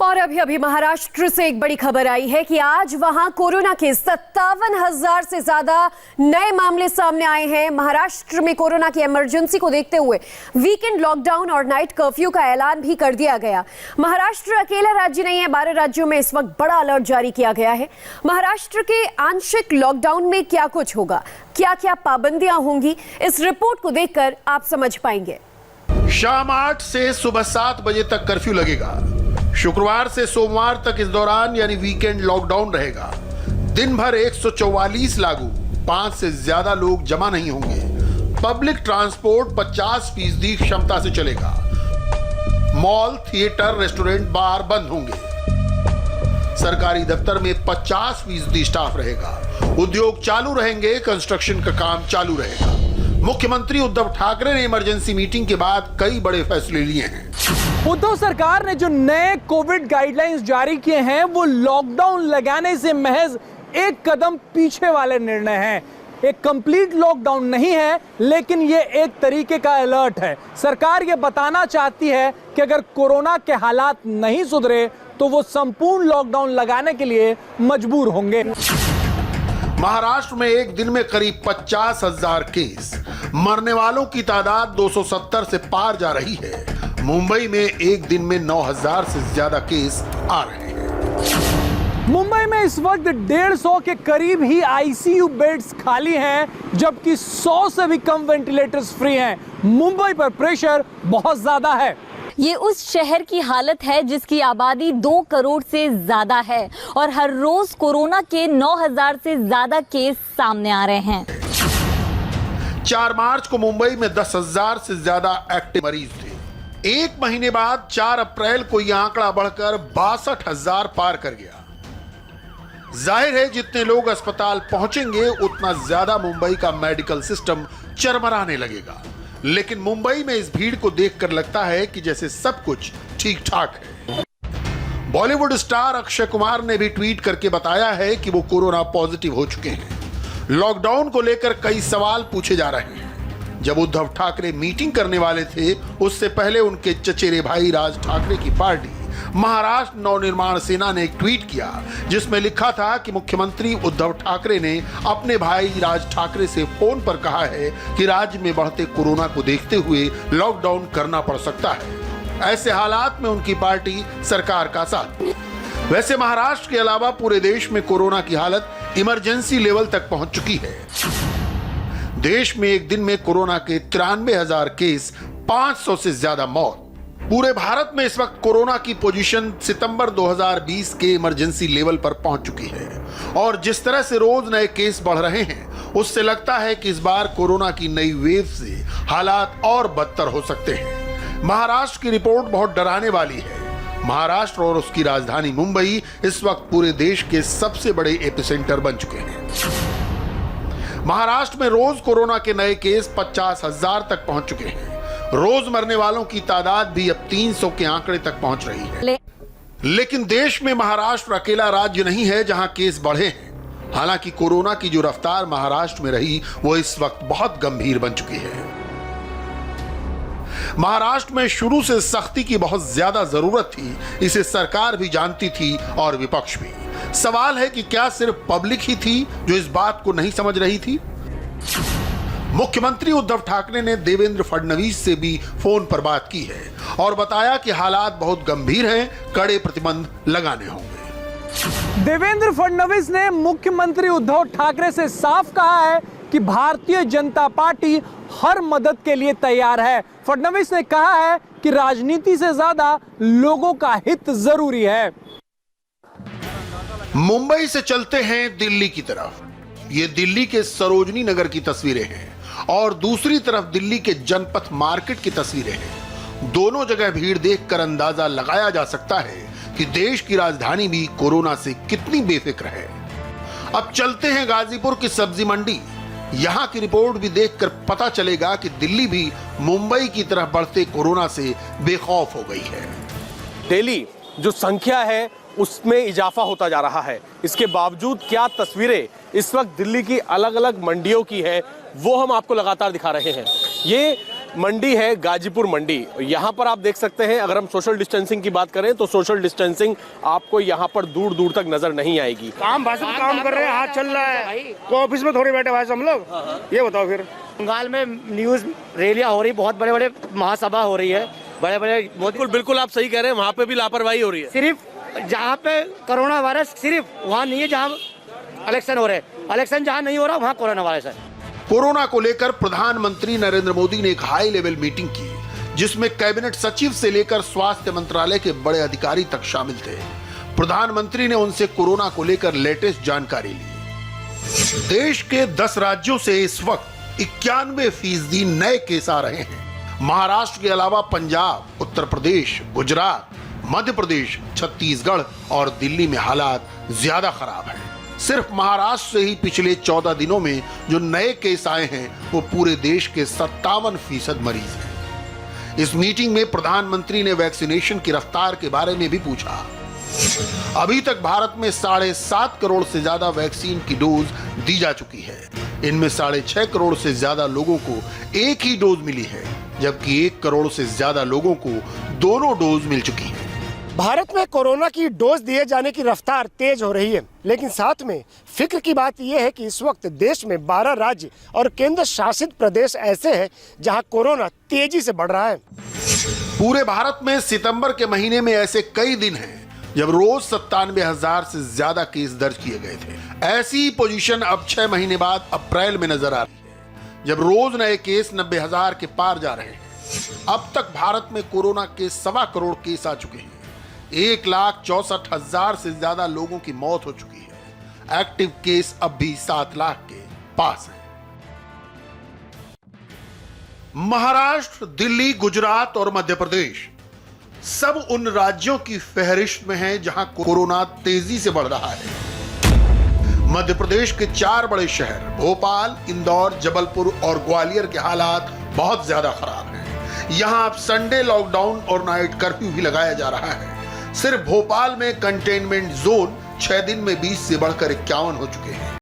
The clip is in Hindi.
और अभी महाराष्ट्र से एक बड़ी खबर आई है कि आज वहां कोरोना के 57,000 से ज्यादा नए मामले सामने आए हैं। महाराष्ट्र में कोरोना की इमरजेंसी को देखते हुए वीकेंड लॉकडाउन और नाइट कर्फ्यू का ऐलान भी कर दिया गया। महाराष्ट्र अकेला राज्य नहीं है, 12 राज्यों में इस वक्त बड़ा अलर्ट जारी किया गया है। महाराष्ट्र के आंशिक लॉकडाउन में क्या कुछ होगा, क्या क्या पाबंदियां होंगी, इस रिपोर्ट को देखकर आप समझ पाएंगे। शाम 8 से सुबह 7 बजे तक कर्फ्यू लगेगा। शुक्रवार से सोमवार तक इस दौरान यानी वीकेंड लॉकडाउन रहेगा। दिन भर 144 लागू, 5 से ज्यादा लोग जमा नहीं होंगे। पब्लिक ट्रांसपोर्ट 50% क्षमता से चलेगा। मॉल, थिएटर, रेस्टोरेंट, बार बंद होंगे। सरकारी दफ्तर में 50% स्टाफ रहेगा। उद्योग चालू रहेंगे, कंस्ट्रक्शन का काम चालू रहेगा। मुख्यमंत्री उद्धव ठाकरे ने इमरजेंसी मीटिंग के बाद कई बड़े फैसले लिए हैं। उद्धव सरकार ने जो नए कोविड गाइडलाइंस जारी किए हैं वो लॉकडाउन लगाने से महज एक कदम पीछे वाले निर्णय हैं। एक कंप्लीट लॉकडाउन नहीं है, लेकिन ये एक तरीके का अलर्ट है। सरकार ये बताना चाहती है कि अगर कोरोना के हालात नहीं सुधरे तो वो संपूर्ण लॉकडाउन लगाने के लिए मजबूर होंगे। महाराष्ट्र में एक दिन में करीब 50,000 केस, मरने वालों की तादाद 270 से पार जा रही है। मुंबई में एक दिन में 9,000 से ज्यादा केस आ रहे हैं। मुंबई में इस वक्त 150 के करीब ही आईसीयू बेड्स खाली हैं, जबकि 100 से भी कम वेंटिलेटर्स फ्री हैं। मुंबई पर प्रेशर बहुत ज्यादा है। ये उस शहर की हालत है जिसकी आबादी 2 करोड़ से ज्यादा है और हर रोज कोरोना के 9,000 से ज्यादा केस सामने आ रहे हैं। 4 मार्च को मुंबई में 10,000 से ज्यादा एक्टिव मरीज थे। एक महीने बाद 4 अप्रैल को यह आंकड़ा बढ़कर 62,000 पार कर गया। जाहिर है जितने लोग अस्पताल पहुंचेंगे उतना ज्यादा मुंबई का मेडिकल सिस्टम चरमराने लगेगा। लेकिन मुंबई में इस भीड़ को देखकर लगता है कि जैसे सब कुछ ठीक ठाक है। बॉलीवुड स्टार अक्षय कुमार ने भी ट्वीट करके बताया है कि वो कोरोना पॉजिटिव हो चुके हैं। लॉकडाउन को लेकर कई सवाल पूछे जा रहे हैं। जब उद्धव ठाकरे मीटिंग करने वाले थे उससे पहले उनके चचेरे भाई राज ठाकरे की पार्टी महाराष्ट्र नवनिर्माण सेना ने एक ट्वीट किया जिसमें लिखा था कि मुख्यमंत्री उद्धव ठाकरे ने अपने भाई राज ठाकरे से फोन पर कहा है कि राज्य में बढ़ते कोरोना को देखते हुए लॉकडाउन करना पड़ सकता है। ऐसे हालात में उनकी पार्टी सरकार का साथ। वैसे महाराष्ट्र के अलावा पूरे देश में कोरोना की हालत इमरजेंसी लेवल तक पहुंच चुकी है। देश में एक दिन में कोरोना के 93,000 केस, 500 से ज्यादा मौत। पूरे भारत में इस वक्त कोरोना की पोजीशन सितंबर 2020 के इमरजेंसी लेवल पर पहुंच चुकी है और जिस तरह से रोज नए केस बढ़ रहे हैं उससे लगता है कि इस बार कोरोना की नई वेव से हालात और बदतर हो सकते हैं। महाराष्ट्र की रिपोर्ट बहुत डराने वाली है। महाराष्ट्र और उसकी राजधानी मुंबई इस वक्त पूरे देश के सबसे बड़े एपिसेंटर बन चुके हैं। महाराष्ट्र में रोज कोरोना के नए केस 50,000 तक पहुंच चुके हैं। रोज मरने वालों की तादाद भी अब 300 के आंकड़े तक पहुंच रही है। लेकिन देश में महाराष्ट्र अकेला राज्य नहीं है जहां केस बढ़े हैं। हालांकि कोरोना की जो रफ्तार महाराष्ट्र में रही वो इस वक्त बहुत गंभीर बन चुकी है। महाराष्ट्र में शुरू से सख्ती की बहुत ज्यादा जरूरत थी, इसे सरकार भी जानती थी और विपक्ष भी। सवाल है कि क्या सिर्फ पब्लिक ही थी जो इस बात को नहीं समझ रही थी? मुख्यमंत्री उद्धव ठाकरे ने देवेंद्र फडणवीस से भी फोन पर बात की है और बताया कि हालात बहुत गंभीर हैं, कड़े प्रतिबंध लगाने होंगे। देवेंद्र फडणवीस ने मुख्यमंत्री उद्धव ठाकरे से साफ कहा है कि भारतीय जनता पार्टी हर मदद के लिए तैयार है। फडणवीस ने कहा है कि राजनीति से ज्यादा लोगों का हित जरूरी है। मुंबई से चलते हैं दिल्ली की तरफ। ये दिल्ली के सरोजनी नगर की तस्वीरें हैं और दूसरी तरफ दिल्ली के जनपथ मार्केट की तस्वीरें हैं। दोनों जगह भीड़ देखकर अंदाजा लगाया जा सकता है कि देश की राजधानी भी कोरोना से कितनी बेफिक्र है। अब चलते हैं गाजीपुर की सब्जी मंडी। यहां की रिपोर्ट भी देखकर पता चलेगा कि दिल्ली भी मुंबई की तरह बढ़ते कोरोना से बेखौफ हो गई है। डेली जो संख्या है उसमें इजाफा होता जा रहा है। इसके बावजूद क्या तस्वीरें इस वक्त दिल्ली की अलग अलग मंडियों की है वो हम आपको लगातार दिखा रहे हैं। ये मंडी है गाजीपुर मंडी। यहाँ पर आप देख सकते हैं, अगर हम सोशल डिस्टेंसिंग की बात करें तो सोशल डिस्टेंसिंग आपको यहाँ पर दूर दूर तक नजर नहीं आएगी। काम काम कर रहे हैं, हाथ चल रहा है, तो ऑफिस में थोड़ी बैठे भाई हम लोग। ये बताओ फिर बंगाल में न्यूज रैलियां हो रही, बहुत बड़े बड़े महासभा हो रही है, बड़े बड़े बिल्कुल बिल्कुल आप सही कह रहे हैं, वहाँ पे भी लापरवाही हो रही है। सिर्फ जहाँ पे कोरोना वायरस सिर्फ वहाँ नहीं है जहाँ इलेक्शन हो रहे हैं, इलेक्शन जहाँ नहीं हो रहा वहाँ कोरोना वायरस है। कोरोना को लेकर प्रधानमंत्री नरेंद्र मोदी ने एक हाई लेवल मीटिंग की, जिसमें कैबिनेट सचिव से लेकर स्वास्थ्य मंत्रालय के बड़े अधिकारी तक शामिल थे। प्रधानमंत्री ने उनसे कोरोना को लेकर लेटेस्ट जानकारी ली। देश के 10 राज्यों से इस वक्त 91% नए केस आ रहे हैं। महाराष्ट्र के अलावा पंजाब, उत्तर प्रदेश, गुजरात, मध्य प्रदेश, छत्तीसगढ़ और दिल्ली में हालात ज्यादा खराब हैं। सिर्फ महाराष्ट्र से ही पिछले 14 दिनों में जो नए केस आए हैं वो पूरे देश के 57% मरीज हैं। इस मीटिंग में प्रधानमंत्री ने वैक्सीनेशन की रफ्तार के बारे में भी पूछा। अभी तक भारत में 7.5 करोड़ से ज्यादा वैक्सीन की डोज दी जा चुकी है। इनमें 6.5 करोड़ से ज्यादा लोगों को एक ही डोज मिली है, जबकि 1 करोड़ से ज्यादा लोगों को दोनों डोज मिल चुकी है। भारत में कोरोना की डोज दिए जाने की रफ्तार तेज हो रही है, लेकिन साथ में फिक्र की बात यह है कि इस वक्त देश में 12 राज्य और केंद्र शासित प्रदेश ऐसे हैं जहां कोरोना तेजी से बढ़ रहा है। पूरे भारत में सितंबर के महीने में ऐसे कई दिन हैं जब रोज 97,000 से ज्यादा केस दर्ज किए गए थे। ऐसी पोजीशन अब 6 महीने बाद अप्रैल में नजर आ रही है, जब रोज नए केस 90,000 के पार जा रहे हैं। अब तक भारत में कोरोना के 1.25 करोड़ केस आ चुके हैं। 1,64,000 से ज्यादा लोगों की मौत हो चुकी है। एक्टिव केस अब भी 7 लाख के पास है। महाराष्ट्र, दिल्ली, गुजरात और मध्य प्रदेश सब उन राज्यों की फहरिस्त में हैं जहां कोरोना तेजी से बढ़ रहा है। मध्य प्रदेश के 4 बड़े शहर भोपाल, इंदौर, जबलपुर और ग्वालियर के हालात बहुत ज्यादा खराब हैं। यहां अब संडे लॉकडाउन और नाइट कर्फ्यू भी लगाया जा रहा है। सिर्फ भोपाल में कंटेनमेंट जोन 6 दिन में 20 से बढ़कर 51 हो चुके हैं।